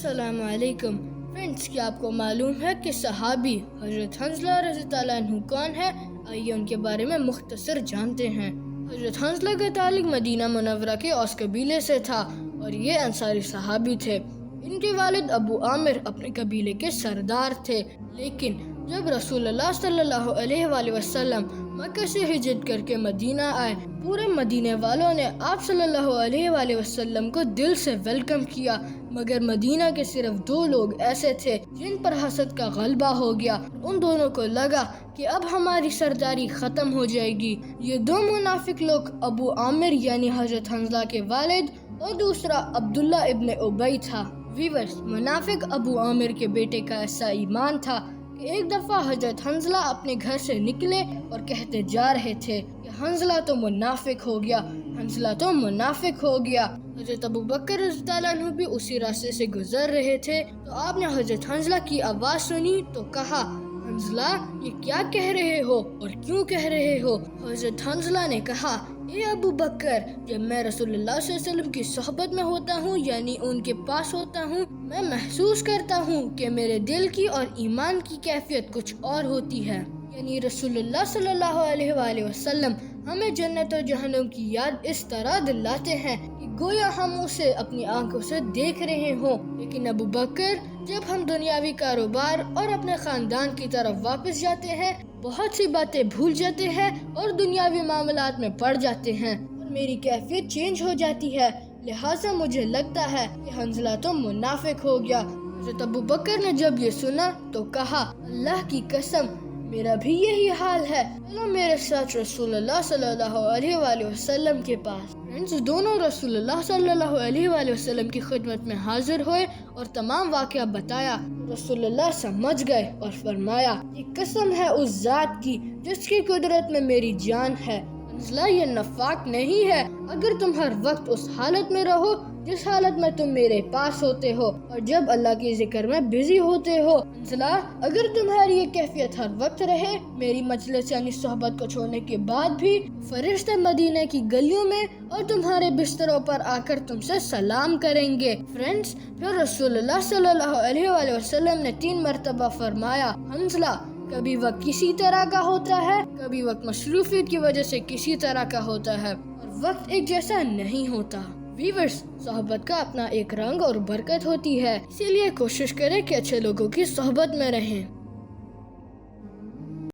السلام علیکم فرینڈس، کیا آپ کو معلوم ہے کہ صحابی حضرت حنظلہ رضی اللہ عنہ کون ہے؟ آئیے ان کے بارے میں مختصر جانتے ہیں۔ حضرت حنظلہ کا تعلق مدینہ منورہ کے اوس قبیلے سے تھا اور یہ انصاری صحابی تھے۔ ان کے والد ابو عامر اپنے قبیلے کے سردار تھے، لیکن جب رسول اللہ صلی اللہ علیہ وآلہ وسلم مکہ سے ہجرت کر کے مدینہ آئے، پورے مدینے والوں نے آپ صلی اللہ علیہ وآلہ وسلم کو دل سے ویلکم کیا، مگر مدینہ کے صرف 2 لوگ ایسے تھے جن پر حسد کا غلبہ ہو گیا۔ ان دونوں کو لگا کہ اب ہماری سرداری ختم ہو جائے گی۔ یہ 2 منافق لوگ ابو عامر یعنی حضرت حنظلہ کے والد اور دوسرا عبداللہ ابن ابی تھا۔ ویورز، منافق ابو عامر کے بیٹے کا ایسا ایمان تھا کہ ایک دفعہ حضرت حنظلہ اپنے گھر سے نکلے اور کہتے جا رہے تھے کہ حنظلہ تو منافق ہو گیا، حنظلہ تو منافق ہو گیا۔ حضرت ابو بکر رضی اللہ عنہ بھی اسی راستے سے گزر رہے تھے تو آپ نے حضرت حنظلہ کی آواز سنی تو کہا، حنظلہ یہ کیا کہہ رہے ہو اور کیوں کہہ رہے ہو؟ حضرت حنظلہ نے کہا، اے ابو بکر، جب میں رسول اللہ صلی اللہ علیہ وسلم کی صحبت میں ہوتا ہوں یعنی ان کے پاس ہوتا ہوں، میں محسوس کرتا ہوں کہ میرے دل کی اور ایمان کی کیفیت کچھ اور ہوتی ہے۔ یعنی رسول اللہ صلی اللہ علیہ وآلہ وسلم ہمیں جنت اور جہنم کی یاد اس طرح دلاتے ہیں کہ گویا ہم اسے اپنی آنکھوں سے دیکھ رہے ہوں۔ لیکن ابو بکر، جب ہم دنیاوی کاروبار اور اپنے خاندان کی طرف واپس جاتے ہیں، بہت سی باتیں بھول جاتے ہیں اور دنیاوی معاملات میں پڑ جاتے ہیں اور میری کیفیت چینج ہو جاتی ہے، لہٰذا مجھے لگتا ہے کہ حنظلہ تو منافق ہو گیا۔ حضرت ابو بکر نے جب یہ سنا تو کہا، اللہ کی قسم، میرا بھی یہی حال ہے، چلو میرے ساتھ رسول اللہ صلی اللہ علیہ وآلہ وسلم کے پاس۔ دونوں رسول اللہ صلی اللہ علیہ وآلہ وسلم کی خدمت میں حاضر ہوئے اور تمام واقعہ بتایا۔ رسول اللہ سمجھ گئے اور فرمایا، یہ قسم ہے اس ذات کی جس کی قدرت میں میری جان ہے، حنظلہ یہ نفاق نہیں ہے۔ اگر تم ہر وقت اس حالت میں رہو جس حالت میں تم میرے پاس ہوتے ہو اور جب اللہ کے ذکر میں بزی ہوتے ہو، حنظلہ اگر تمہاری یہ کیفیت ہر وقت رہے، میری مجلس یعنی صحبت کو چھوڑنے کے بعد بھی فرشتے مدینہ کی گلیوں میں اور تمہارے بستروں پر آ کر تم سے سلام کریں گے۔ فرینڈز، پھر رسول اللہ صلی اللہ علیہ وآلہ وسلم نے 3 مرتبہ فرمایا، حنظلہ کبھی وقت کسی طرح کا ہوتا ہے، کبھی وقت مصروفیت کی وجہ سے کسی طرح کا ہوتا ہے اور وقت ایک جیسا نہیں ہوتا۔ ویورز، صحبت کا اپنا ایک رنگ اور برکت ہوتی ہے، اسی لیے کوشش کریں کہ اچھے لوگوں کی صحبت میں رہیں۔